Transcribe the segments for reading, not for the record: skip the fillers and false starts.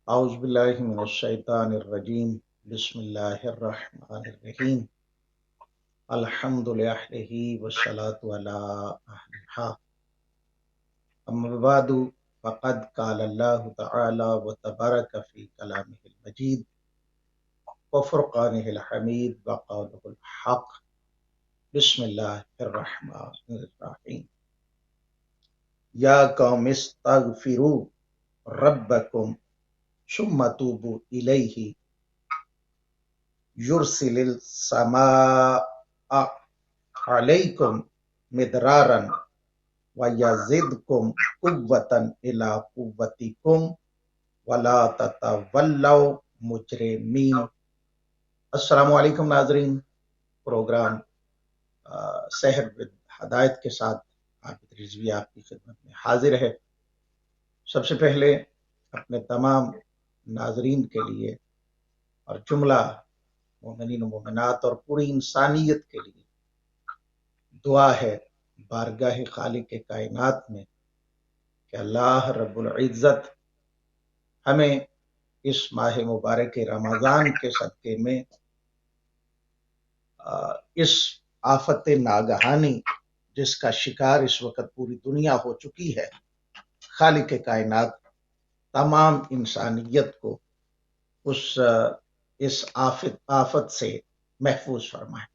أعوذ بالله من الشيطان الرجيم بسم الله الرحمن الرحيم الحمد لله والصلاة على أهلها أما بعد فقد قال الله تعالى وتبارك في كلامه المجيد وفرقانه الحميد وقوله الحق بسم الله الرحمن الرحيم يا قوم استغفروا ربكم ثم توبوا إليه يرسل السماء علیکم مدرارن ویزدکم قوة إلى قوتکم ولا تتولوا مجرمین۔ السلام علیکم ناظرین، پروگرام سحر ود ہدایت کے ساتھ عابد رضوی آپ کی خدمت میں حاضر ہے۔ سب سے پہلے اپنے تمام ناظرین کے لیے اور جملہ مومنین و مومنات اور پوری انسانیت کے لیے دعا ہے بارگاہ خالق کائنات میں کہ اللہ رب العزت ہمیں اس ماہ مبارک رمضان کے صدقے میں اس آفت ناگہانی جس کا شکار اس وقت پوری دنیا ہو چکی ہے، خالق کائنات تمام انسانیت کو اس آفت سے محفوظ فرمائے۔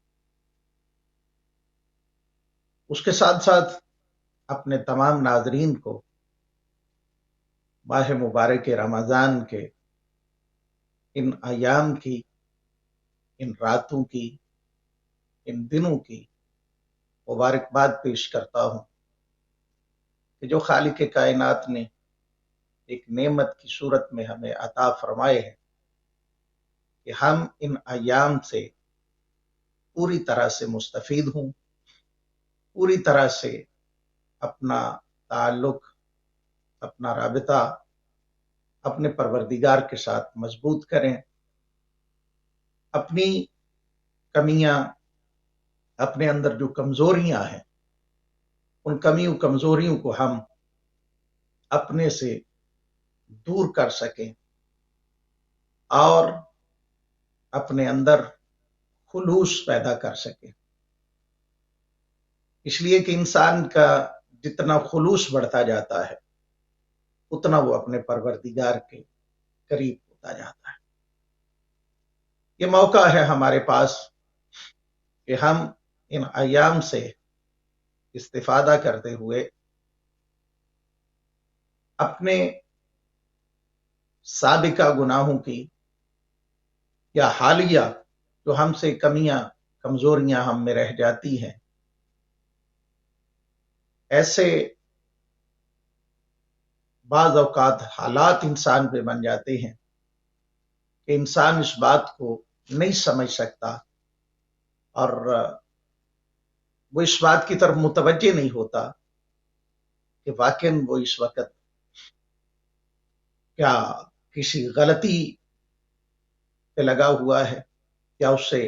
اس کے ساتھ ساتھ اپنے تمام ناظرین کو ماہ مبارک رمضان کے ان ایام کی، ان راتوں کی، ان دنوں کی مبارکباد پیش کرتا ہوں کہ جو خالق کائنات نے ایک نعمت کی صورت میں ہمیں عطا فرمائے ہیں کہ ہم ان ایام سے پوری طرح سے مستفید ہوں، پوری طرح سے اپنا تعلق، اپنا رابطہ اپنے پروردگار کے ساتھ مضبوط کریں، اپنی کمیاں، اپنے اندر جو کمزوریاں ہیں، ان کمیوں کمزوریوں کو ہم اپنے سے دور کر سکیں اور اپنے اندر خلوص پیدا کر سکیں۔ اس لیے کہ انسان کا جتنا خلوص بڑھتا جاتا ہے اتنا وہ اپنے پروردگار کے قریب ہوتا جاتا ہے۔ یہ موقع ہے ہمارے پاس کہ ہم ان ایام سے استفادہ کرتے ہوئے اپنے سابقہ گناہوں کی یا حالیہ جو ہم سے کمیاں کمزوریاں ہم میں رہ جاتی ہیں، ایسے بعض اوقات حالات انسان پہ بن جاتے ہیں کہ انسان اس بات کو نہیں سمجھ سکتا اور وہ اس بات کی طرف متوجہ نہیں ہوتا کہ واقعاً وہ اس وقت کیا کسی غلطی پہ لگا ہوا ہے، یا اس سے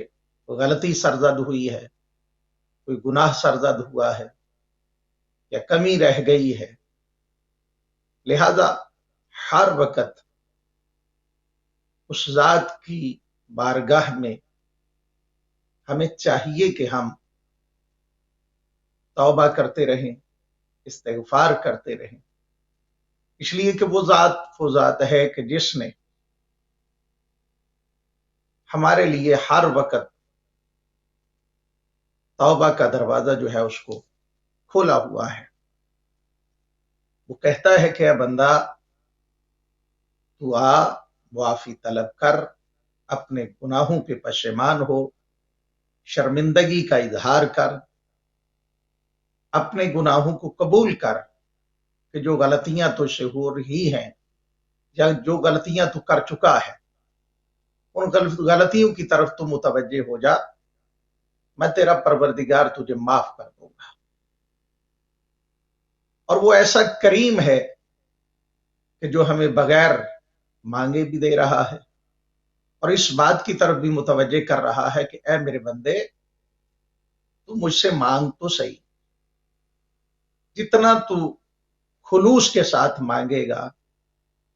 غلطی سرزد ہوئی ہے، کوئی گناہ سرزد ہوا ہے یا کمی رہ گئی ہے۔ لہذا ہر وقت اس ذات کی بارگاہ میں ہمیں چاہیے کہ ہم توبہ کرتے رہیں، استغفار کرتے رہیں، اس لیے کہ وہ ذات ہے کہ جس نے ہمارے لیے ہر وقت توبہ کا دروازہ جو ہے اس کو کھولا ہوا ہے۔ وہ کہتا ہے کہ اے بندہ، تو آ، معافی طلب کر، اپنے گناہوں پہ پشیمان ہو، شرمندگی کا اظہار کر، اپنے گناہوں کو قبول کر کہ جو غلطیاں تو سے ہو رہی ہیں یا جو غلطیاں تو کر چکا ہے ان غلطیوں کی طرف تو متوجہ ہو جا، میں تیرا پروردگار تجھے معاف کر دوں گا۔ اور وہ ایسا کریم ہے کہ جو ہمیں بغیر مانگے بھی دے رہا ہے اور اس بات کی طرف بھی متوجہ کر رہا ہے کہ اے میرے بندے، تو مجھ سے مانگ تو صحیح، جتنا تو خلوص کے ساتھ مانگے گا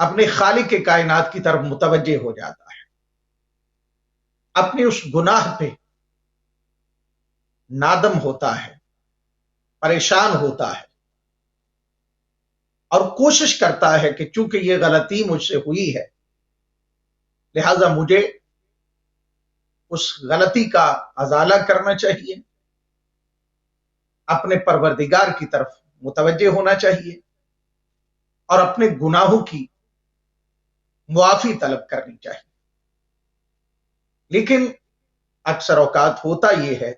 اپنے خالق کے کائنات کی طرف متوجہ ہو جاتا ہے، اپنے اس گناہ پہ نادم ہوتا ہے، پریشان ہوتا ہے، اور کوشش کرتا ہے کہ چونکہ یہ غلطی مجھ سے ہوئی ہے، لہذا مجھے اس غلطی کا ازالہ کرنا چاہیے، اپنے پروردگار کی طرف متوجہ ہونا چاہیے، اور اپنے گناہوں کی معافی طلب کرنی چاہیے۔ لیکن اکثر اوقات ہوتا یہ ہے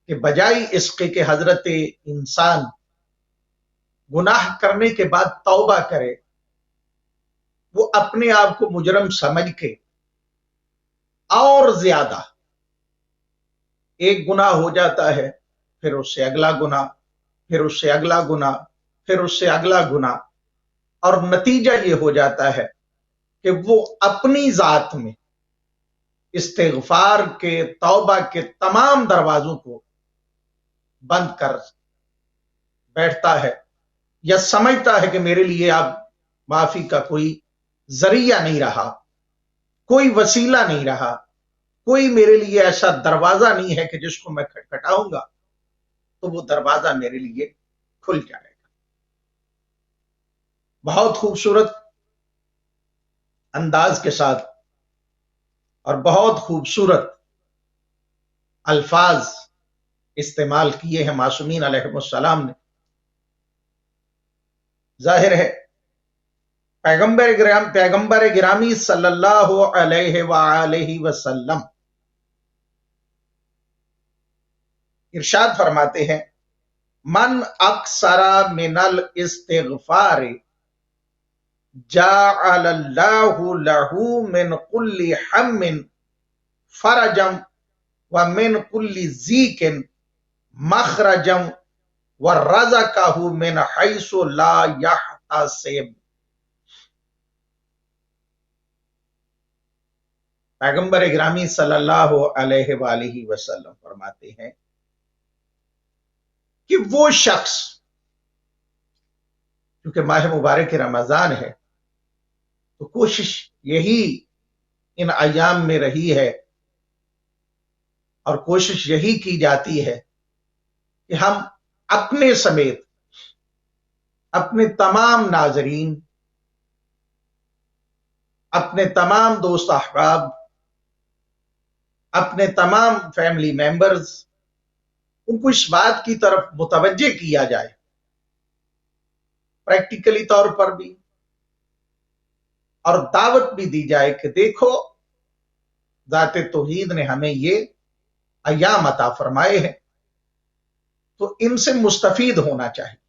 کہ بجائے اس کے حضرت انسان گناہ کرنے کے بعد توبہ کرے، وہ اپنے آپ کو مجرم سمجھ کے اور زیادہ ایک گناہ ہو جاتا ہے، پھر اس سے اگلا گناہ، پھر اس سے اگلا گناہ، پھر اس سے اگلا گناہ، اور نتیجہ یہ ہو جاتا ہے کہ وہ اپنی ذات میں استغفار کے، توبہ کے تمام دروازوں کو بند کر بیٹھتا ہے، یا سمجھتا ہے کہ میرے لیے اب معافی کا کوئی ذریعہ نہیں رہا، کوئی وسیلہ نہیں رہا، کوئی میرے لیے ایسا دروازہ نہیں ہے کہ جس کو میں کھٹکھٹاؤں گا تو وہ دروازہ میرے لیے کھل جائے گا۔ بہت خوبصورت انداز کے ساتھ اور بہت خوبصورت الفاظ استعمال کیے ہیں معصومین علیہ السلام نے۔ ظاہر ہے پیغمبر گرامی صلی اللہ علیہ وآلہ وسلم ارشاد فرماتے ہیں، من اکثر من الاستغفار جعل اللہ لہ من کل ہم فرجا ومن کل ضیق مخرجا ورزقہ من حیث لا یحتسب۔ پیغمبر گرامی صلی اللہ علیہ وآلہ وسلم فرماتے ہیں کہ وہ شخص، کیونکہ ماہ مبارک رمضان ہے تو کوشش یہی ان ایام میں رہی ہے اور کوشش یہی کی جاتی ہے کہ ہم اپنے سمیت اپنے تمام ناظرین، اپنے تمام دوست احباب، اپنے تمام فیملی ممبرز، ان کو اس بات کی طرف متوجہ کیا جائے، پریکٹیکلی طور پر بھی، اور دعوت بھی دی جائے کہ دیکھو ذات توحید نے ہمیں یہ ایام عطا فرمائے ہیں تو ان سے مستفید ہونا چاہیے۔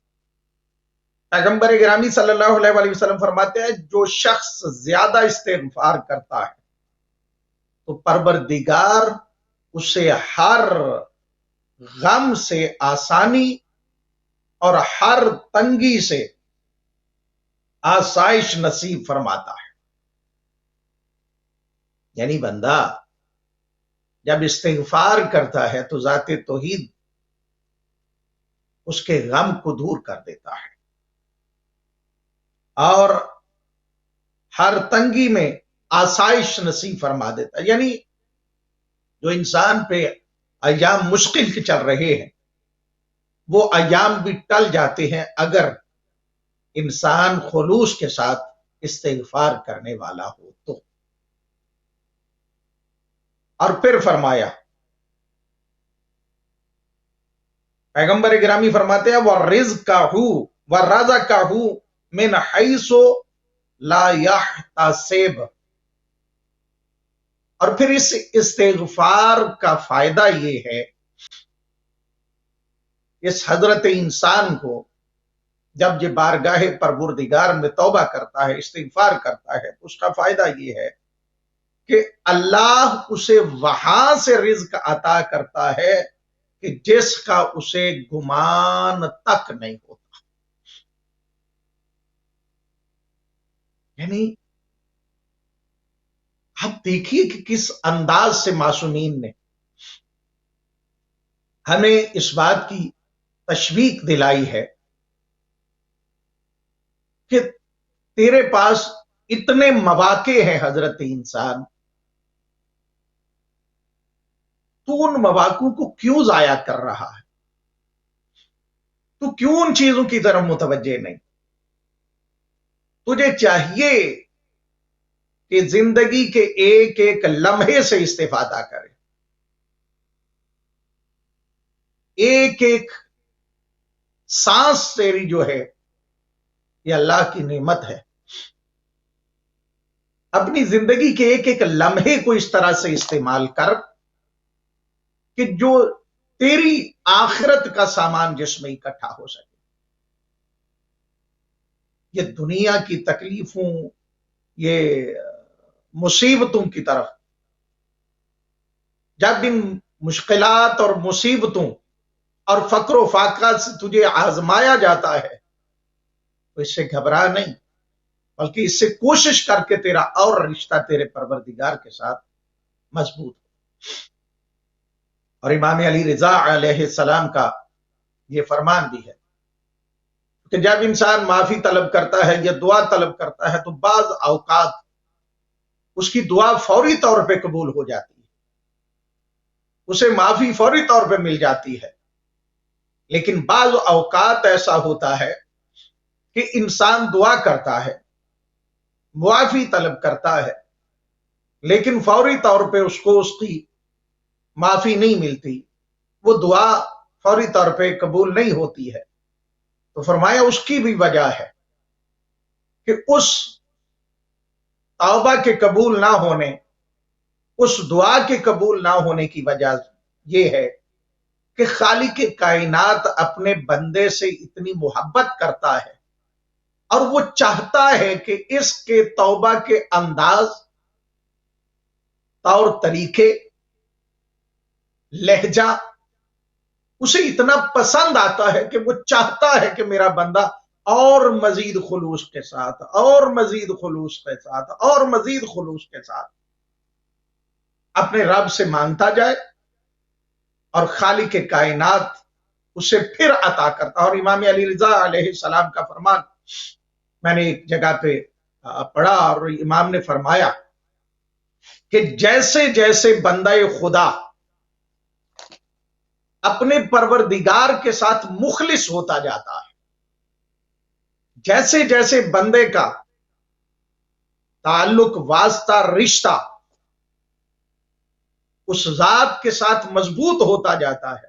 پیغمبر گرامی صلی اللہ علیہ وآلہ وسلم فرماتے ہیں، جو شخص زیادہ استغفار کرتا ہے تو پروردگار اسے ہر غم سے آسانی اور ہر تنگی سے آسائش نصیب فرماتا ہے۔ یعنی بندہ جب استغفار کرتا ہے تو ذات توحید اس کے غم کو دور کر دیتا ہے، اور ہر تنگی میں آسائش نصیب فرما دیتا ہے۔ یعنی جو انسان پہ ایام مشکل کے چل رہے ہیں وہ ایام بھی ٹل جاتے ہیں اگر انسان خلوص کے ساتھ استغفار کرنے والا ہو تو۔ اور پھر فرمایا، پیغمبر گرامی فرماتے ہیں، وَرِزْقَهُ وَرَزَقَهُ مِنْ حَيْثُ لَا يَحْتَسِبُ۔ اور پھر اس استغفار کا فائدہ یہ ہے، اس حضرت انسان کو جب یہ بارگاہ پروردگار میں توبہ کرتا ہے، استغفار کرتا ہے، اس کا فائدہ یہ ہے کہ اللہ اسے وہاں سے رزق عطا کرتا ہے کہ جس کا اسے گمان تک نہیں ہوتا۔ یعنی آپ دیکھیے کہ کس انداز سے معصومین نے ہمیں اس بات کی تشویق دلائی ہے کہ تیرے پاس اتنے مواقع ہیں حضرت انسان، تو ان مواقع کو کیوں ضائع کر رہا ہے؟ تو کیوں ان چیزوں کی طرف متوجہ نہیں؟ تجھے چاہیے کہ زندگی کے ایک ایک لمحے سے استفادہ کرے، ایک ایک سانس تیری جو ہے یہ اللہ کی نعمت ہے۔ اپنی زندگی کے ایک ایک لمحے کو اس طرح سے استعمال کر کہ جو تیری آخرت کا سامان جس میں اکٹھا ہو سکے۔ یہ دنیا کی تکلیفوں، یہ مصیبتوں کی طرف جب ان مشکلات اور مصیبتوں اور فقر و فاقہ سے تجھے آزمایا جاتا ہے تو اس سے گھبرا نہیں، بلکہ اس سے کوشش کر کے تیرا اور رشتہ تیرے پروردگار کے ساتھ مضبوط ہو۔ اور امام علی رضا علیہ السلام کا یہ فرمان بھی ہے کہ جب انسان معافی طلب کرتا ہے یا دعا طلب کرتا ہے تو بعض اوقات اس کی دعا فوری طور پہ قبول ہو جاتی ہے، اسے معافی فوری طور پہ مل جاتی ہے، لیکن بعض اوقات ایسا ہوتا ہے کہ انسان دعا کرتا ہے، معافی طلب کرتا ہے، لیکن فوری طور پہ اس کو اس کی معافی نہیں ملتی، وہ دعا فوری طور پہ قبول نہیں ہوتی ہے۔ تو فرمایا اس کی بھی وجہ ہے کہ اس توبہ کے قبول نہ ہونے، اس دعا کے قبول نہ ہونے کی وجہ یہ ہے کہ خالق کائنات اپنے بندے سے اتنی محبت کرتا ہے اور وہ چاہتا ہے کہ اس کے توبہ کے انداز، طور طریقے، لہجہ اسے اتنا پسند آتا ہے کہ وہ چاہتا ہے کہ میرا بندہ اور مزید خلوص کے ساتھ، اور مزید خلوص کے ساتھ، اور مزید خلوص کے ساتھ اپنے رب سے مانگتا جائے، اور خالق کائنات اسے پھر عطا کرتا۔ اور امام علی رضا علیہ السلام کا فرمان میں نے ایک جگہ پہ پڑھا اور امام نے فرمایا کہ جیسے جیسے بندہ خدا اپنے پروردگار کے ساتھ مخلص ہوتا جاتا ہے، جیسے جیسے بندے کا تعلق، واسطہ، رشتہ اس ذات کے ساتھ مضبوط ہوتا جاتا ہے،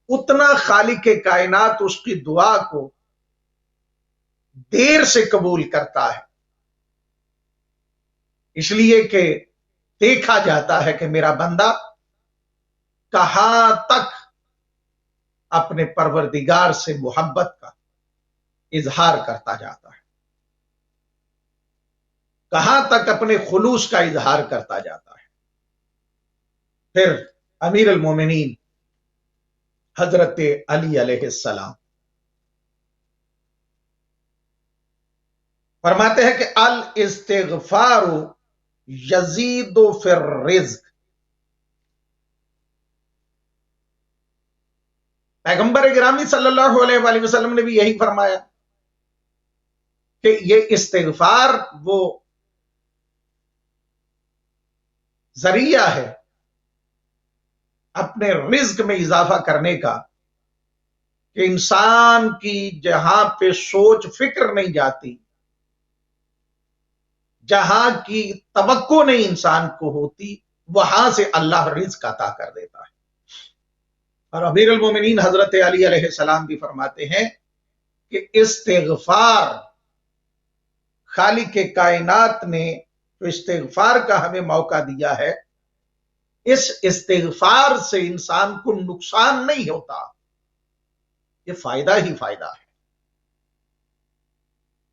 اتنا خالق کائنات اس کی دعا کو دیر سے قبول کرتا ہے، اس لیے کہ دیکھا جاتا ہے کہ میرا بندہ کہاں تک اپنے پروردگار سے محبت کا اظہار کرتا جاتا ہے، کہاں تک اپنے خلوص کا اظہار کرتا جاتا ہے۔ پھر امیر المومنین حضرت علی علیہ السلام فرماتے ہیں کہ الاستغفار یزید فی الرزق۔ پیغمبر گرامی صلی اللہ علیہ وآلہ وسلم نے بھی یہی فرمایا کہ یہ استغفار وہ ذریعہ ہے اپنے رزق میں اضافہ کرنے کا، کہ انسان کی جہاں پہ سوچ فکر نہیں جاتی، جہاں کی توقع نہیں انسان کو ہوتی، وہاں سے اللہ رزق عطا کر دیتا ہے۔ اور امیر المومنین حضرت علی علیہ السلام بھی فرماتے ہیں کہ استغفار، خالق کائنات نے جو استغفار کا ہمیں موقع دیا ہے، اس استغفار سے انسان کو نقصان نہیں ہوتا، یہ فائدہ ہی فائدہ ہے۔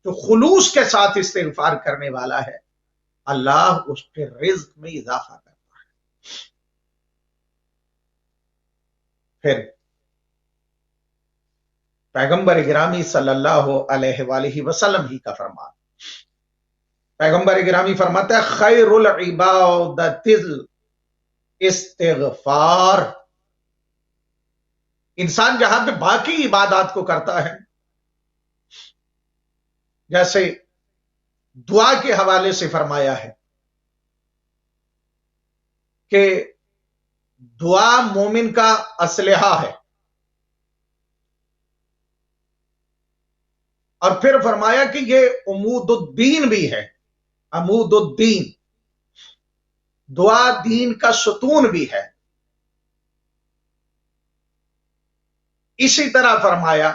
جو خلوص کے ساتھ استغفار کرنے والا ہے، اللہ اس کے رزق میں اضافہ کرتا ہے۔ پھر پیغمبر گرامی صلی اللہ علیہ وآلہ وسلم ہی کا فرمان، پیغمبر گرامی فرماتا ہے خیر العبادت استغفار۔ انسان جہاں پہ باقی عبادات کو کرتا ہے، جیسے دعا کے حوالے سے فرمایا ہے کہ دعا مومن کا اسلحہ ہے، اور پھر فرمایا کہ یہ عمود الدین بھی ہے، عمود الدین، دعا دین کا ستون بھی ہے۔ اسی طرح فرمایا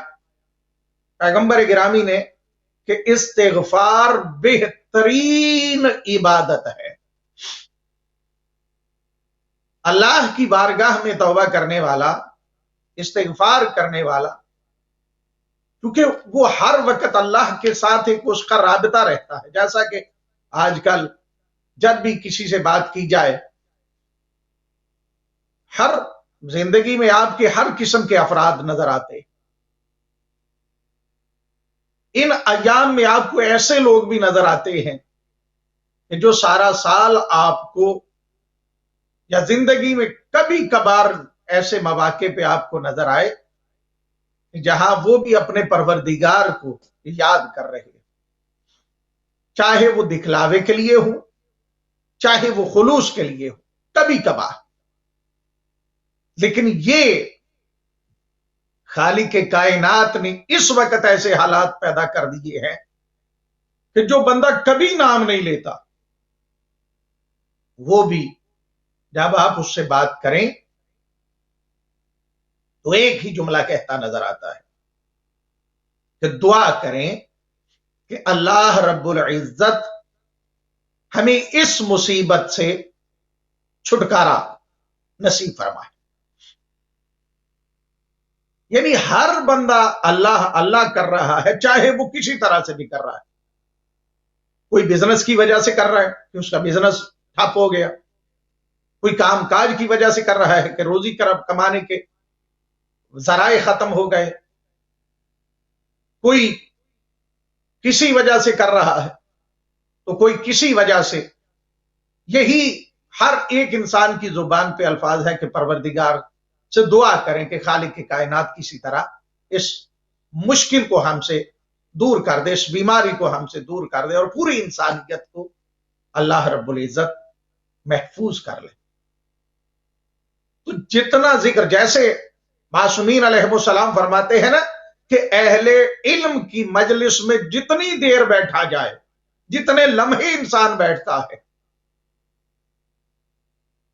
پیغمبر گرامی نے کہ استغفار بہترین عبادت ہے۔ اللہ کی بارگاہ میں توبہ کرنے والا، استغفار کرنے والا، کیونکہ وہ ہر وقت اللہ کے ساتھ ایک اس کا رابطہ رہتا ہے، جیسا کہ آج کل جب بھی کسی سے بات کی جائے، ہر زندگی میں آپ کے ہر قسم کے افراد نظر آتے، ان ایام میں آپ کو ایسے لوگ بھی نظر آتے ہیں کہ جو سارا سال آپ کو یا زندگی میں کبھی کبھار ایسے مواقع پہ آپ کو نظر آئے جہاں وہ بھی اپنے پروردگار کو یاد کر رہے ہیں، چاہے وہ دکھلاوے کے لیے ہو، چاہے وہ خلوص کے لیے ہو، کبھی کبھار، لیکن یہ خالق کائنات نے اس وقت ایسے حالات پیدا کر دیے ہیں کہ جو بندہ کبھی نام نہیں لیتا، وہ بھی جب آپ اس سے بات کریں تو ایک ہی جملہ کہتا نظر آتا ہے کہ دعا کریں کہ اللہ رب العزت ہمیں اس مصیبت سے چھٹکارا نصیب فرمائے۔ یعنی ہر بندہ اللہ اللہ کر رہا ہے، چاہے وہ کسی طرح سے بھی کر رہا ہے۔ کوئی بزنس کی وجہ سے کر رہا ہے کہ اس کا بزنس ٹھپ ہو گیا، کوئی کام کاج کی وجہ سے کر رہا ہے کہ روزی کمانے کے ذرائع ختم ہو گئے، کوئی کسی وجہ سے کر رہا ہے تو کوئی کسی وجہ سے۔ یہی ہر ایک انسان کی زبان پہ الفاظ ہے کہ پروردگار سے دعا کریں کہ خالق کی کائنات کسی طرح اس مشکل کو ہم سے دور کر دے، اس بیماری کو ہم سے دور کر دے، اور پوری انسانیت کو اللہ رب العزت محفوظ کر لے۔ تو جتنا ذکر، جیسے معصومین علیہ السلام فرماتے ہیں نا کہ اہل علم کی مجلس میں جتنی دیر بیٹھا جائے، جتنے لمحے انسان بیٹھتا ہے،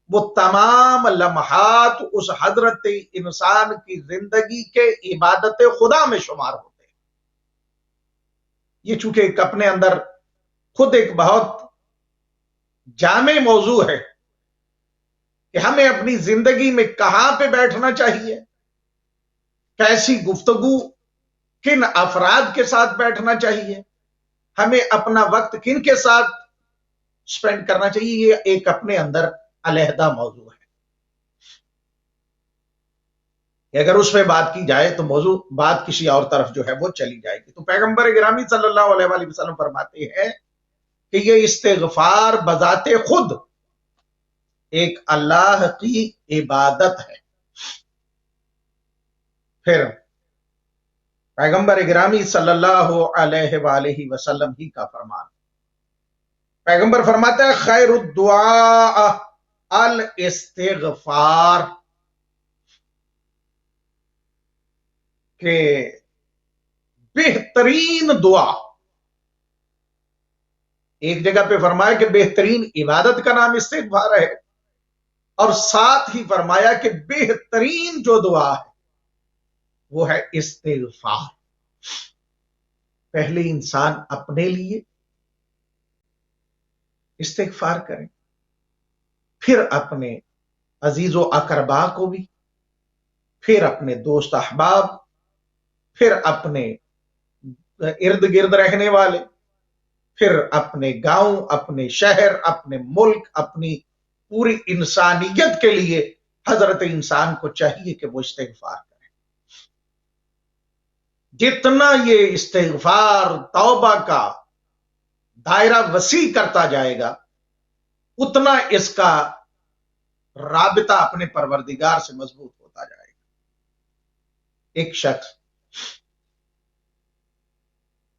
وہ تمام لمحات اس حضرت انسان کی زندگی کے عبادت خدا میں شمار ہوتے ہیں۔ یہ چونکہ ایک اپنے اندر خود ایک بہت جامع موضوع ہے کہ ہمیں اپنی زندگی میں کہاں پہ بیٹھنا چاہیے، کیسی گفتگو، کن افراد کے ساتھ بیٹھنا چاہیے، ہمیں اپنا وقت کن کے ساتھ سپینڈ کرنا چاہیے، یہ ایک اپنے اندر علیحدہ موضوع ہے کہ اگر اس پہ بات کی جائے تو موضوع بات کسی اور طرف جو ہے وہ چلی جائے گی۔ تو پیغمبر گرامی صلی اللہ علیہ وآلہ وسلم فرماتے ہیں کہ یہ استغفار بذات خود ایک اللہ کی عبادت ہے۔ پھر پیغمبر گرامی صلی اللہ علیہ وآلہ وسلم ہی کا فرمان، پیغمبر فرماتا ہے خیر الدعاء الاستغفار، کہ بہترین دعا، ایک جگہ پہ فرمایا کہ بہترین عبادت کا نام استغفار ہے، اور ساتھ ہی فرمایا کہ بہترین جو دعا ہے وہ ہے استغفار۔ پہلے انسان اپنے لیے استغفار کریں، پھر اپنے عزیز و اقربا کو بھی، پھر اپنے دوست احباب، پھر اپنے ارد گرد رہنے والے، پھر اپنے گاؤں، اپنے شہر، اپنے ملک، اپنی پوری انسانیت کے لیے حضرت انسان کو چاہیے کہ وہ استغفار کرے۔ جتنا یہ استغفار توبہ کا دائرہ وسیع کرتا جائے گا، اتنا اس کا رابطہ اپنے پروردگار سے مضبوط ہوتا جائے گا۔ ایک شخص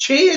6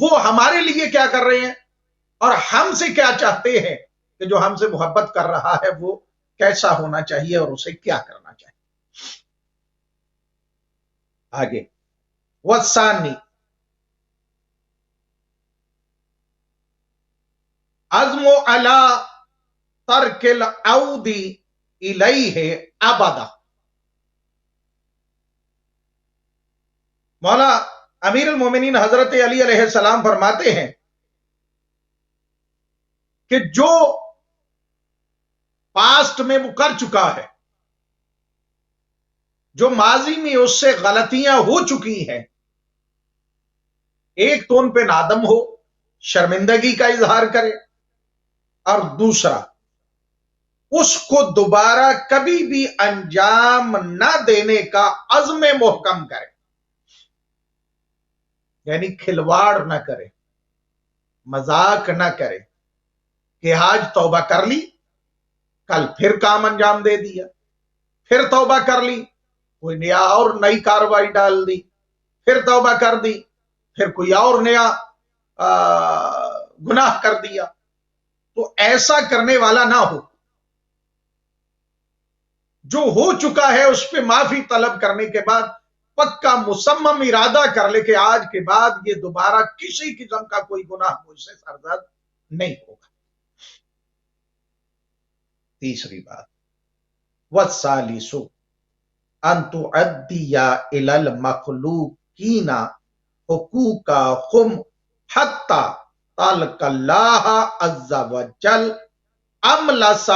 وہ ہمارے لیے کیا کر رہے ہیں اور ہم سے کیا چاہتے ہیں کہ جو ہم سے محبت کر رہا ہے وہ کیسا ہونا چاہیے اور اسے کیا کرنا چاہیے. آگے وَالثَّانِي عزم علی ترک العود الیہ ابدا. مولا امیر المومنین حضرت علی علیہ السلام فرماتے ہیں کہ جو پاسٹ میں وہ کر چکا ہے، جو ماضی میں اس سے غلطیاں ہو چکی ہیں، ایک تو ان پہ نادم ہو، شرمندگی کا اظہار کرے، اور دوسرا اس کو دوبارہ کبھی بھی انجام نہ دینے کا عزم محکم کرے، یعنی کھلواڑ نہ کرے، مذاق نہ کرے کہ آج توبہ کر لی، کل پھر کام انجام دے دیا، پھر توبہ کر لی، کوئی نیا اور نئی کارروائی ڈال دی، پھر توبہ کر دی، پھر کوئی اور نیا گناہ کر دیا. تو ایسا کرنے والا نہ ہو. جو ہو چکا ہے اس پہ معافی طلب کرنے کے بعد پکا مصمم ارادہ کر لے کہ آج کے بعد یہ دوبارہ کسی قسم کا کوئی گناہ مجھ سے سرزد نہیں ہوگا. تیسری بات وَالثَّالِثُ أَن تُؤَدِّيَ إِلَى الْمَخْلُوقِينَ حُقُوقَهُمْ حَتَّى تَلْقَ اللَّهَ عَزَّ وَجَلَّ أَمْلَسَ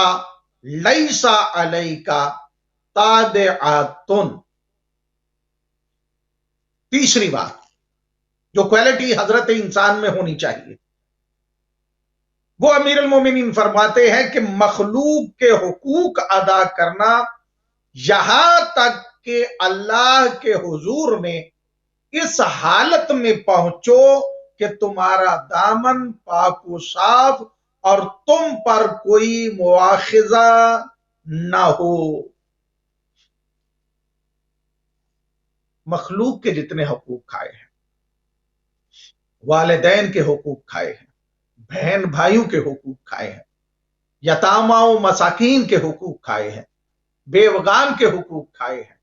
لَيْسَ عَلَيْكَ تَابِعَةٌ. تیسری بات جو کوالٹی حضرت انسان میں ہونی چاہیے، وہ امیر المومنین فرماتے ہیں کہ مخلوق کے حقوق ادا کرنا یہاں تک کہ اللہ کے حضور میں اس حالت میں پہنچو کہ تمہارا دامن پاک و صاف اور تم پر کوئی مواخذہ نہ ہو. مخلوق کے جتنے حقوق کھائے ہیں، والدین کے حقوق کھائے ہیں، بہن بھائیوں کے حقوق کھائے ہیں، یتامہ و مساکین کے حقوق کھائے ہیں، بیوگان کے حقوق کھائے ہیں،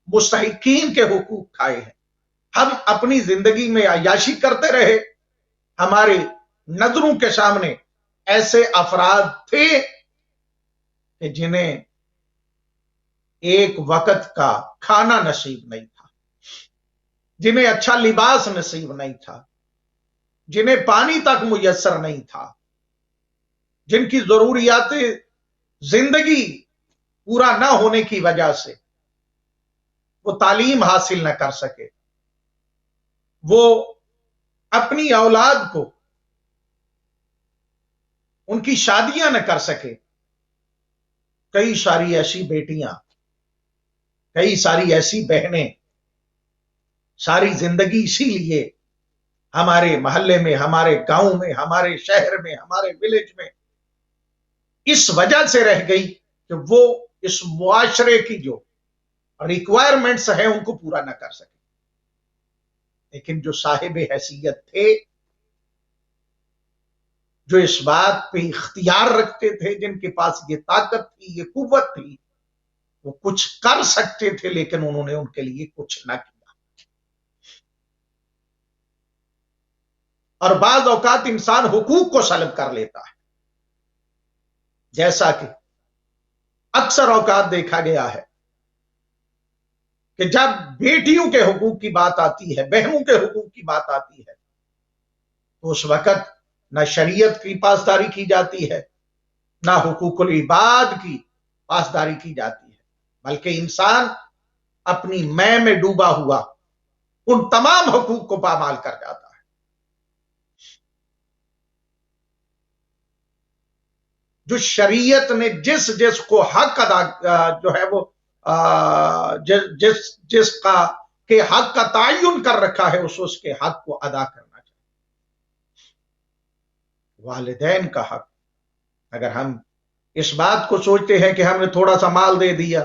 مستحقین کے حقوق کھائے ہیں. ہم اپنی زندگی میں عیاشی کرتے رہے، ہماری نظروں کے سامنے ایسے افراد تھے کہ جنہیں ایک وقت کا کھانا نصیب نہیں تھا، جنہیں اچھا لباس نصیب نہیں تھا، جنہیں پانی تک میسر نہیں تھا، جن کی ضروریات زندگی پورا نہ ہونے کی وجہ سے وہ تعلیم حاصل نہ کر سکے، وہ اپنی اولاد کو ان کی شادیاں نہ کر سکے. کئی ساری ایسی بیٹیاں، کئی ساری ایسی بہنیں ساری زندگی اسی لیے ہمارے محلے میں، ہمارے گاؤں میں، ہمارے شہر میں، ہمارے ولیج میں اس وجہ سے رہ گئی کہ وہ اس معاشرے کی جو ریکوائرمنٹس ہیں ان کو پورا نہ کر سکے. لیکن جو صاحب حیثیت تھے، جو اس بات پہ اختیار رکھتے تھے، جن کے پاس یہ طاقت تھی، یہ قوت تھی، وہ کچھ کر سکتے تھے لیکن انہوں نے ان کے لیے کچھ نہ کیا. اور بعض اوقات انسان حقوق کو سلب کر لیتا ہے، جیسا کہ اکثر اوقات دیکھا گیا ہے کہ جب بیٹیوں کے حقوق کی بات آتی ہے، بہنوں کے حقوق کی بات آتی ہے، تو اس وقت نہ شریعت کی پاسداری کی جاتی ہے، نہ حقوق العباد کی پاسداری کی جاتی ہے، بلکہ انسان اپنی میں ڈوبا ہوا ان تمام حقوق کو پامال کر جاتا ہے. جو شریعت نے جس کو حق ادا جو ہے وہ جس کا کہ حق کا تعین کر رکھا ہے، اس کے حق کو ادا کرنا چاہیے. والدین کا حق، اگر ہم اس بات کو سوچتے ہیں کہ ہم نے تھوڑا سا مال دے دیا،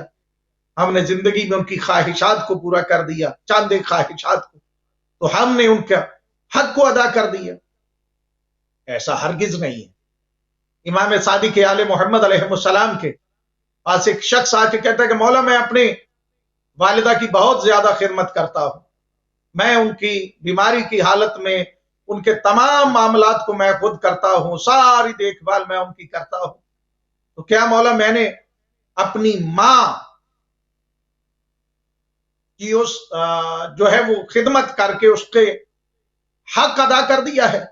ہم نے زندگی میں ان کی خواہشات کو پورا کر دیا، چند ایک خواہشات کو، تو ہم نے ان کا حق کو ادا کر دیا؟ ایسا ہرگز نہیں ہے۔ امام صادق آل محمد علیہ السلام کے پاس ایک شخص آ کے کہتا ہے کہ مولا میں اپنی والدہ کی بہت زیادہ خدمت کرتا ہوں، میں ان کی بیماری کی حالت میں ان کے تمام معاملات کو میں خود کرتا ہوں، ساری دیکھ بھال میں ان کی کرتا ہوں، تو کیا مولا میں نے اپنی ماں کی اس جو ہے وہ خدمت کر کے اس کے حق ادا کر دیا ہے؟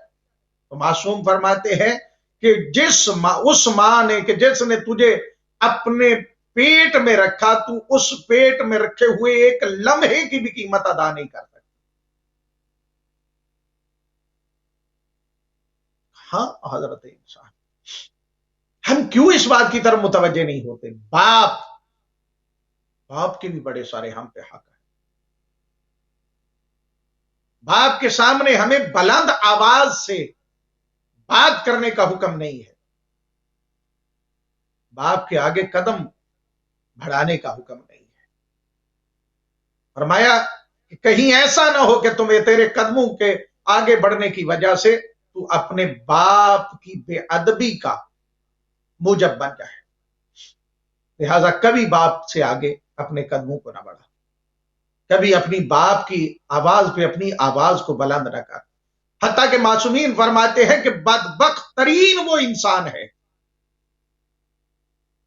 تو معصوم فرماتے ہیں کہ اس ماں نے کہ جس نے تجھے اپنے پیٹ میں رکھا، تو اس پیٹ میں رکھے ہوئے ایک لمحے کی بھی قیمت ادا نہیں کر سکتا۔ ہاں حضرت انسان، ہم کیوں اس بات کی طرف متوجہ نہیں ہوتے؟ باپ کے بھی بڑے سارے ہم پہ حق ہیں۔ باپ کے سامنے ہمیں بلند آواز سے بات کرنے کا حکم نہیں ہے، باپ کے آگے قدم بڑھانے کا حکم نہیں ہے۔ فرمایا کہ کہیں ایسا نہ ہو کہ تمہیں تیرے قدموں کے آگے بڑھنے کی وجہ سے تو اپنے باپ کی بے ادبی کا موجب بن جائے، لہذا کبھی باپ سے آگے اپنے قدموں کو نہ بڑھا، کبھی اپنی باپ کی آواز پہ اپنی آواز کو بلند نہ کر۔ حتیٰ کہ معصومین فرماتے ہیں کہ بدبخت ترین وہ انسان ہے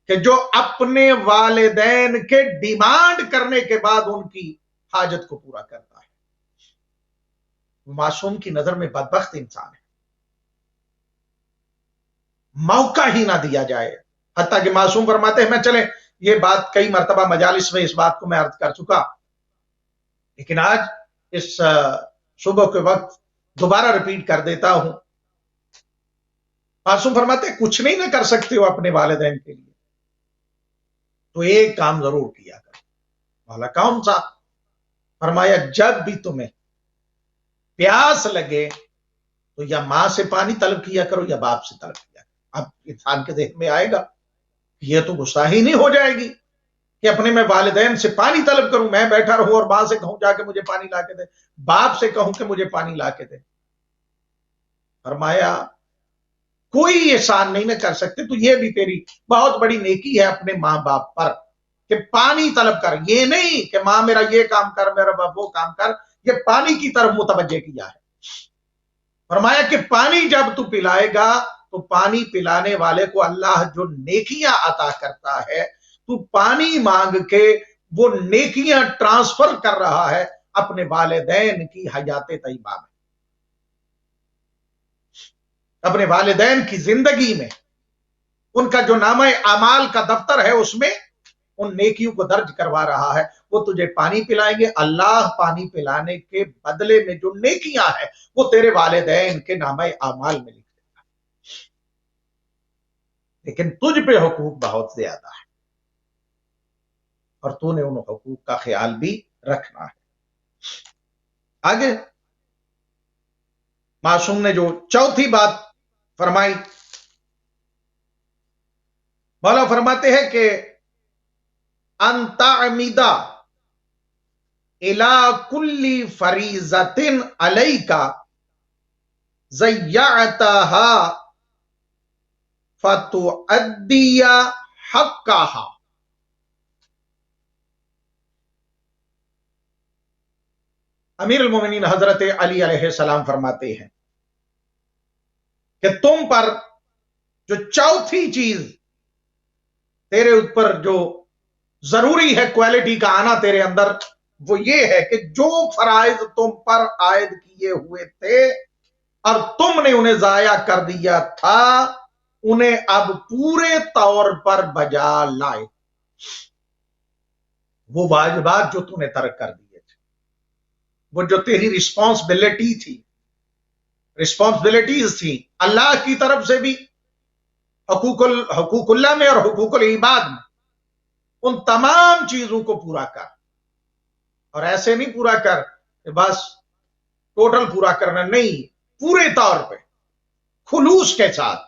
کہ جو اپنے والدین کے ڈیمانڈ کرنے کے بعد ان کی حاجت کو پورا کرتا ہے، معصوم کی نظر میں بدبخت انسان ہے۔ موقع ہی نہ دیا جائے، حتیٰ کہ معصوم فرماتے ہیں، میں چلے یہ بات کئی مرتبہ مجالس میں اس بات کو میں عرض کر چکا، لیکن آج اس صبح کے وقت دوبارہ ریپیٹ کر دیتا ہوں۔ معصوم فرماتے ہیں کچھ نہیں نہ کر سکتے ہو اپنے والدین کے لیے تو ایک کام ضرور کیا کرو۔ والا کون سا؟ فرمایا جب بھی تمہیں پیاس لگے تو یا ماں سے پانی طلب کیا کرو یا باپ سے طلب کیا کرو۔ اب انسان کے ذہن میں آئے گا یہ تو گستاخی نہیں ہو جائے گی کہ اپنے میں والدین سے پانی طلب کروں، میں بیٹھا رہوں اور ماں سے کہوں جا کے مجھے پانی لا کے دے، باپ سے کہوں کہ مجھے پانی لا کے دے؟ فرمایا کوئی احسان نہیں نہ کر سکتے تو یہ بھی تیری بہت بڑی نیکی ہے اپنے ماں باپ پر کہ پانی طلب کر، یہ نہیں کہ ماں میرا یہ کام کر، میرا باپ وہ کام کر، یہ پانی کی طرف متوجہ کیا ہے۔ فرمایا کہ پانی جب تو پلائے گا تو پانی پلانے والے کو اللہ جو نیکیاں عطا کرتا ہے، تو پانی مانگ کے وہ نیکیاں ٹرانسفر کر رہا ہے اپنے والدین کی حیات طیبہ میں، اپنے والدین کی زندگی میں، ان کا جو نامہ اعمال کا دفتر ہے اس میں ان نیکیوں کو درج کروا رہا ہے۔ وہ تجھے پانی پلائیں گے، اللہ پانی پلانے کے بدلے میں جو نیکیاں ہیں وہ تیرے والدین کے نامہ اعمال میں لکھ دے گا، لیکن تجھ پہ حقوق بہت زیادہ ہے اور تو نے ان حقوق کا خیال بھی رکھنا ہے۔ آگے معصوم نے جو چوتھی بات فرمائی، مولا فرماتے ہیں کہ ان تعمد الی کل فریضۃ علیک ضیعتها فتؤدی حقها۔ امیر المومنین حضرت علی علیہ السلام فرماتے ہیں کہ تم پر جو چوتھی چیز تیرے اوپر جو ضروری ہے کوالٹی کا آنا تیرے اندر، وہ یہ ہے کہ جو فرائض تم پر عائد کیے ہوئے تھے اور تم نے انہیں ضائع کر دیا تھا، انہیں اب پورے طور پر بجا لائے۔ وہ واجبات جو تم نے ترک کر دیے تھے، وہ جو تیری رسپانسبلٹی تھی، رسپانسبلٹیز تھی اللہ کی طرف سے بھی، حقوق اللہ میں اور حقوق العباد میں، ان تمام چیزوں کو پورا کر، اور ایسے نہیں پورا کر کہ بس ٹوٹل پورا کرنا، نہیں، پورے طور پہ خلوص کے ساتھ،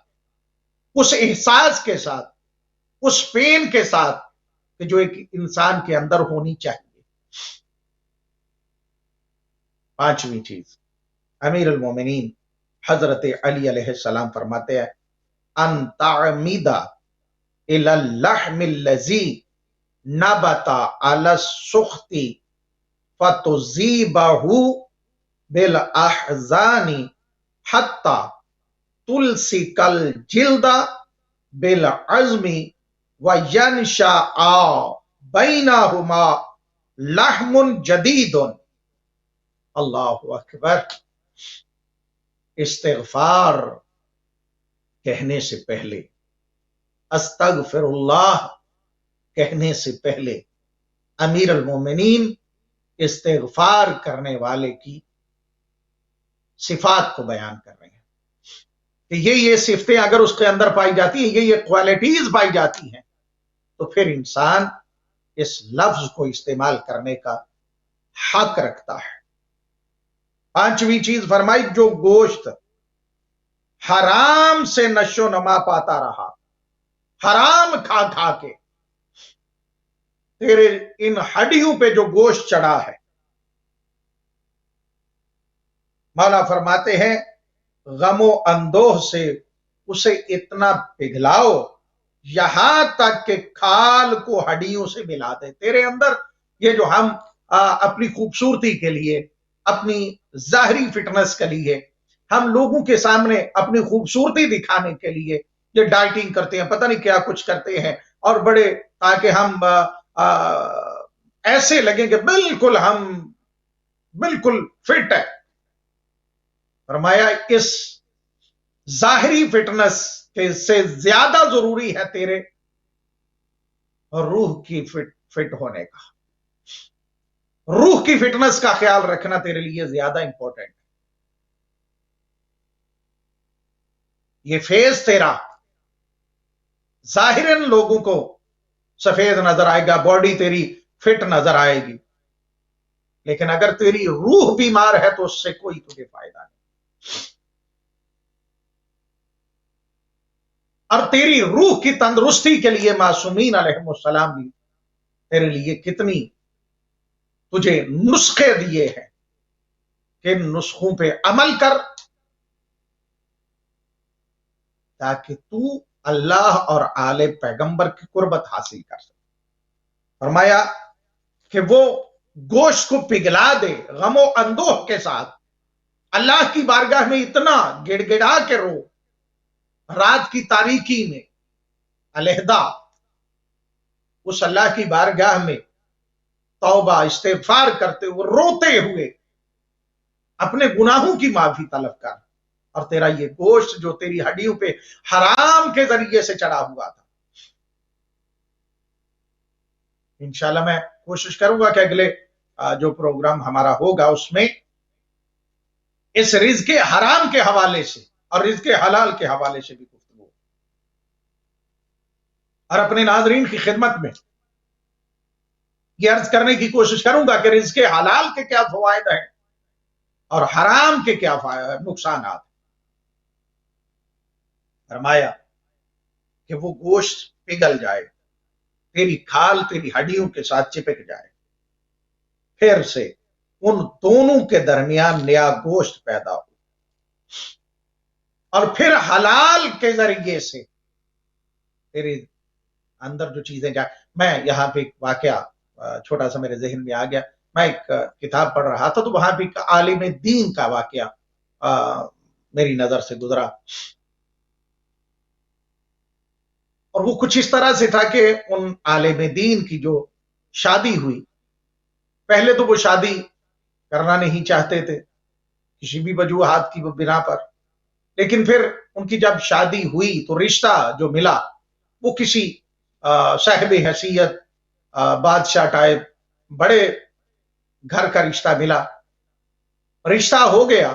اس احساس کے ساتھ، اس پین کے ساتھ کہ جو ایک انسان کے اندر ہونی چاہیے۔ پانچویں چیز امیر المومنین حضرت علی علیہ السلام فرماتے ہیں ان تعمیدہ الی اللحم الذی نبت علی السخط فتذیبہ بالاحزان حتی تلصق الجلد بالعظم وینشأ بینہما لحم جدید۔ اللہ اکبر۔ استغفار کہنے سے پہلے، استغفر اللہ کہنے سے پہلے امیر المومنین استغفار کرنے والے کی صفات کو بیان کر رہے ہیں کہ یہ صفتیں اگر اس کے اندر پائی جاتی ہیں، یہ کوالٹیز پائی جاتی ہیں، تو پھر انسان اس لفظ کو استعمال کرنے کا حق رکھتا ہے۔ پانچویں چیز فرمائی، جو گوشت حرام سے نشو نما پاتا رہا، حرام کھا کھا کے تیرے ان ہڈیوں پہ جو گوشت چڑھا ہے، مولا فرماتے ہیں غم و اندوہ سے اسے اتنا پگھلاؤ یہاں تک کہ کھال کو ہڈیوں سے ملا دے۔ تیرے اندر یہ جو ہم اپنی خوبصورتی کے لیے، اپنی ظاہری فٹنس کے لیے، ہم لوگوں کے سامنے اپنی خوبصورتی دکھانے کے لیے یہ ڈائٹنگ کرتے ہیں، پتہ نہیں کیا کچھ کرتے ہیں، اور بڑے تاکہ ہم ایسے لگیں کہ بالکل ہم بالکل فٹ ہے۔ فرمایا اس ظاہری فٹنس سے زیادہ ضروری ہے تیرے روح کی فٹ ہونے کا، روح کی فٹنس کا خیال رکھنا تیرے لیے زیادہ امپورٹنٹ ہے۔ یہ فیس تیرا ظاہراً لوگوں کو سفید نظر آئے گا، باڈی تیری فٹ نظر آئے گی، لیکن اگر تیری روح بیمار ہے تو اس سے کوئی تجھے فائدہ نہیں۔ اور تیری روح کی تندرستی کے لیے معصومین علیہ السلام بھی تیرے لیے کتنی تجھے نسخے دیے ہیں کہ ان نسخوں پہ عمل کر تاکہ تو اللہ اور آل پیغمبر کی قربت حاصل کر سکے۔ فرمایا کہ وہ گوشت کو پگھلا دے غم و اندوہ کے ساتھ، اللہ کی بارگاہ میں اتنا گڑ گڑا کے رو، رات کی تاریکی میں علیحدہ اس اللہ کی بارگاہ میں توبہ استغفار کرتے ہوئے، روتے ہوئے اپنے گناہوں کی معافی طلب کر، اور تیرا یہ گوشت جو تیری ہڈیوں پہ حرام کے ذریعے سے چڑھا ہوا تھا، انشاءاللہ میں کوشش کروں گا کہ اگلے جو پروگرام ہمارا ہوگا اس میں اس رزق حرام کے حوالے سے اور رزق حلال کے حوالے سے بھی گفتگو، اور اپنے ناظرین کی خدمت میں یہ عرض کرنے کی کوشش کروں گا کہ رزق حلال کے کیا فوائد ہیں اور حرام کے کیا نقصانات۔ فرمایا کہ وہ گوشت پگھل جائے، تیری کھال تیری ہڈیوں کے ساتھ چپک جائے، پھر سے ان دونوں کے درمیان نیا گوشت پیدا ہو، اور پھر حلال کے ذریعے سے تیرے اندر جو چیزیں جائیں۔ میں یہاں پہ ایک واقعہ چھوٹا سا میرے ذہن میں آ گیا، میں ایک کتاب پڑھ رہا تھا تو وہاں بھی عالم دین کا واقعہ میری نظر سے گزرا، اور وہ کچھ اس طرح سے تھا کہ ان عالم دین کی جو شادی ہوئی، پہلے تو وہ شادی کرنا نہیں چاہتے تھے کسی بھی وجوہات کی بنا پر، لیکن پھر ان کی جب شادی ہوئی تو رشتہ جو ملا وہ کسی صاحب حیثیت بادشاہ ٹائپ بڑے گھر کا رشتہ ملا۔ رشتہ ہو گیا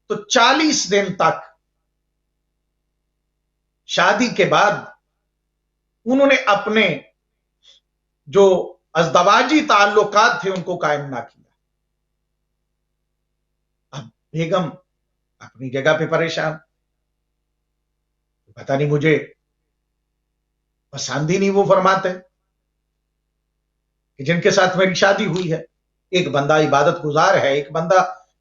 تو 40 دن تک شادی کے بعد انہوں نے اپنے جو ازدواجی تعلقات تھے ان کو قائم نہ کیا۔ اب بیگم اپنی جگہ پہ پریشان، پتہ نہیں مجھے پسند ہی نہیں وہ فرماتے کہ جن کے ساتھ میری شادی ہوئی ہے، ایک بندہ عبادت گزار ہے، ایک بندہ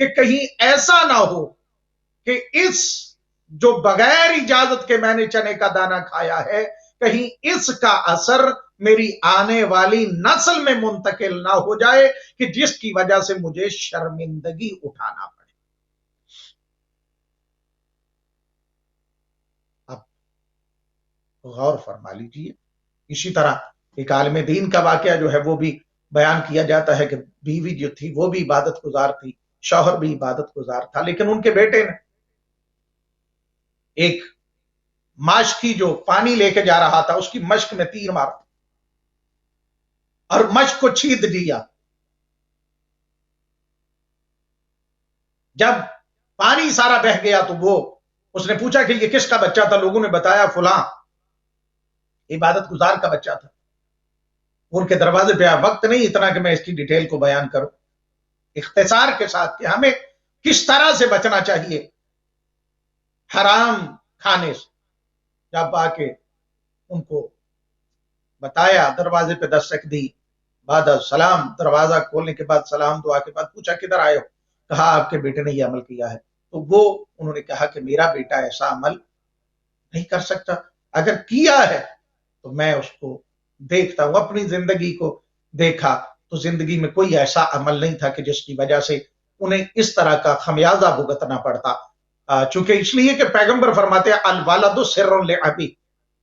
کہ کہیں ایسا نہ ہو کہ اس جو بغیر اجازت کے میں نے چنے کا دانہ کھایا ہے کہیں اس کا اثر میری آنے والی نسل میں منتقل نہ ہو جائے کہ جس کی وجہ سے مجھے شرمندگی اٹھانا پڑے۔ اب غور فرما لیجیے، اسی طرح ایک عالم دین کا واقعہ جو ہے وہ بھی بیان کیا جاتا ہے کہ بیوی جو تھی وہ بھی عبادت گزار تھی، شوہر بھی عبادت گزار تھا، لیکن ان کے بیٹے نے ایک ماشکی جو پانی لے کے جا رہا تھا اس کی مشک میں تیر مارا اور مشک کو چھید دیا۔ جب پانی سارا بہ گیا تو اس نے پوچھا کہ یہ کس کا بچہ تھا؟ لوگوں نے بتایا فلاں عبادت گزار کا بچہ تھا۔ ان کے دروازے پہ وقت نہیں اتنا کہ میں اس کی ڈیٹیل کو بیان کروں، اختصار کے ساتھ کہ ہمیں کس طرح سے بچنا چاہیے حرام کھانے سے۔ جب آ کے ان کو بتایا، دروازے پہ دستک دی، بعد سلام، دروازہ کھولنے کے بعد سلام دعا کے بعد پوچھا کدھر آئے ہو؟ کہا آپ کے بیٹے نے یہ عمل کیا ہے۔ تو انہوں نے کہا کہ میرا بیٹا ایسا عمل نہیں کر سکتا، اگر کیا ہے تو میں اس کو دیکھتا ہوں، اپنی زندگی کو دیکھا تو زندگی میں کوئی ایسا عمل نہیں تھا کہ جس کی وجہ سے انہیں اس طرح کا خمیازہ بھگتنا پڑتا۔ چونکہ اس لیے کہ پیغمبر فرماتے ہیں الوالد سر لابی،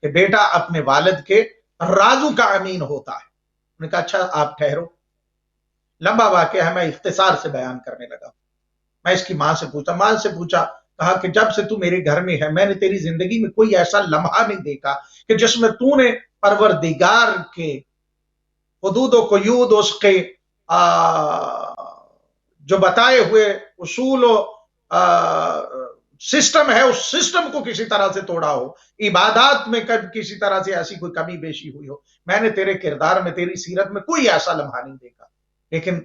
کہ بیٹا اپنے والد کے رازوں کا امین ہوتا ہے۔ انہوں نے کہا اچھا آپ ٹھہرو، لمبا واقعہ ہے، میں اختصار سے بیان کرنے لگا۔ میں اس کی ماں سے پوچھا، کہا کہ جب سے تو میرے گھر میں ہے میں نے تیری زندگی میں کوئی ایسا لمحہ نہیں دیکھا کہ جس میں تو نے پروردگار کے حدود و قیود، اس کے جو بتائے ہوئے اصول و سسٹم ہے اس سسٹم کو کسی طرح سے توڑا ہو، عبادات میں کسی طرح سے ایسی کوئی کمی بیشی ہوئی ہو۔ میں نے تیرے کردار میں، تیری سیرت میں کوئی ایسا لمحہ نہیں دیکھا، لیکن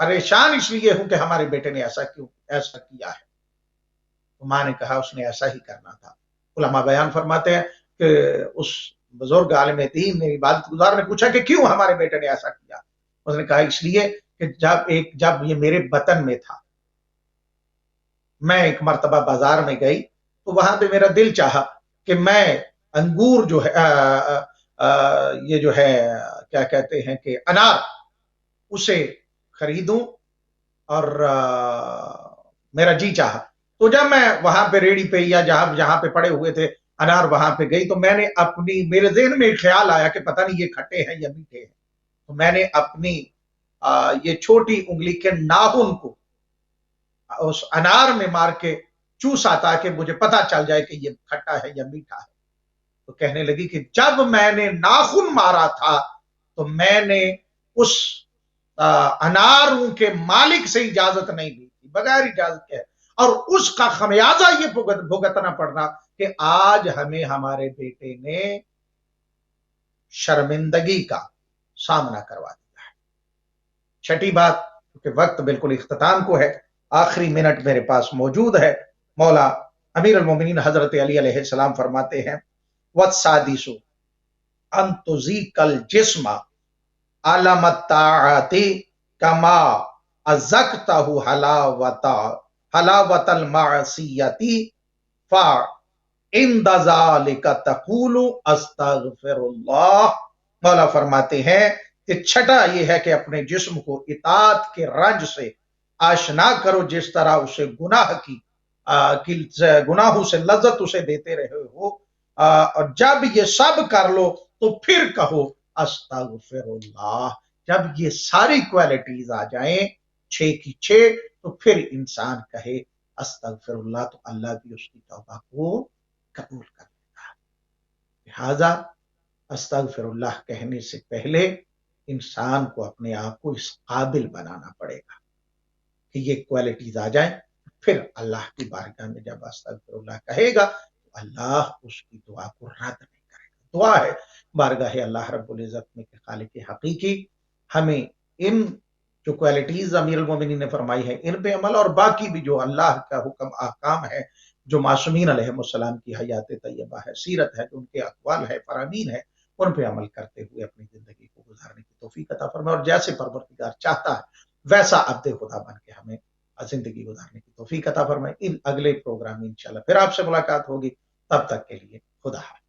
پریشان اس لیے ہوں کہ ہمارے بیٹے نے ایسا کیا ہے۔ تو ماں نے کہا اس نے ایسا ہی کرنا تھا۔ علماء بیان فرماتے ہیں کہ اس بزرگ عالم دین نے، عبادت گزار نے پوچھا کہ کیوں ہمارے بیٹے نے ایسا کیا؟ اس نے کہا اس لیے کہ جب یہ میرے وطن میں تھا، میں ایک مرتبہ بازار میں گئی تو وہاں پہ میرا دل چاہا کہ میں انگور جو ہے یہ جو ہے کیا کہتے ہیں کہ انار، اسے خریدوں، اور میرا جی چاہا۔ تو جب میں وہاں پہ ریڑی پہ یا جہاں پہ پڑے ہوئے تھے انار وہاں پہ گئی تو میں نے میرے ذہن میں ایک خیال آیا کہ پتہ نہیں یہ کھٹے ہیں یا میٹھے ہیں۔ تو میں نے اپنی یہ چھوٹی انگلی کے ناخن کو اس انار میں مار کے چوسا تاکہ مجھے پتا چل جائے کہ یہ کھٹا ہے یا میٹھا ہے۔ تو کہنے لگی کہ جب میں نے ناخن مارا تھا تو میں نے اس اناروں کے مالک سے اجازت نہیں دی تھی، بغیر اجازت کے، اور اس کا خمیازہ یہ بھگتنا پڑنا کہ آج ہمیں ہمارے بیٹے نے شرمندگی کا سامنا کروا دیا ہے۔ چھٹی بات، کیونکہ وقت بالکل اختتام کو ہے، آخری منٹ میرے پاس موجود ہے، مولا امیر المومنین حضرت علی علیہ السلام فرماتے ہیں وَالسَّادِسُ أَن تُزِيكَ الْجِسْمَ عَلَمَ الطَّاعَاتِ كَمَا أَذَقْتَهُ حَلَاوَةَ الْمَعْصِيَّةِ فَعِنْدَ ذَلِكَ تَقُولُ أَسْتَغْفِرُ اللَّهَ۔ مولا فرماتے ہیں کہ چھٹا یہ ہے کہ اپنے جسم کو اطاعت کے رنج سے آشنا کرو، جس طرح اسے گناہوں سے لذت اسے دیتے رہے ہو، اور جب یہ سب کر لو تو پھر کہو استغفر اللہ۔ جب یہ ساری کوالٹیز آ جائیں 6 کی 6 تو پھر انسان کہے استغفر اللہ، تو اللہ بھی اس کی توبہ کو قبول کر لیتا ہے۔ لہذا استغفر اللہ کہنے سے پہلے انسان کو اپنے آپ کو اس قابل بنانا پڑے گا کہ یہ کوالٹیز آ جائیں، پھر اللہ کی بارگاہ میں جب استغفر اللہ کہے گا تو اللہ اس کی دعا کو رد نہیں کرے گا۔ دعا ہے بارگاہ اللہ رب العزت میں کہ خالق حقیقی ہمیں ان جو کوالٹیز امیر المومنین نے فرمائی ہے ان پہ عمل، اور باقی بھی جو اللہ کا حکم احکام ہے، جو معصومین علیہ السلام کی حیات طیبہ ہے، سیرت ہے، جو ان کے اقوال ہے، فرامین ہے، ان پہ عمل کرتے ہوئے اپنی زندگی کو گزارنے کی توفیق عطا فرمائے، اور جیسے پروردگار چاہتا ہے ویسا عبد خدا بن کے ہمیں زندگی گزارنے کی توفیق عطا فرمائے. اگلے پروگرام میں انشاءاللہ پھر آپ سے ملاقات ہوگی. تب تک کے لیے خدا حافظ.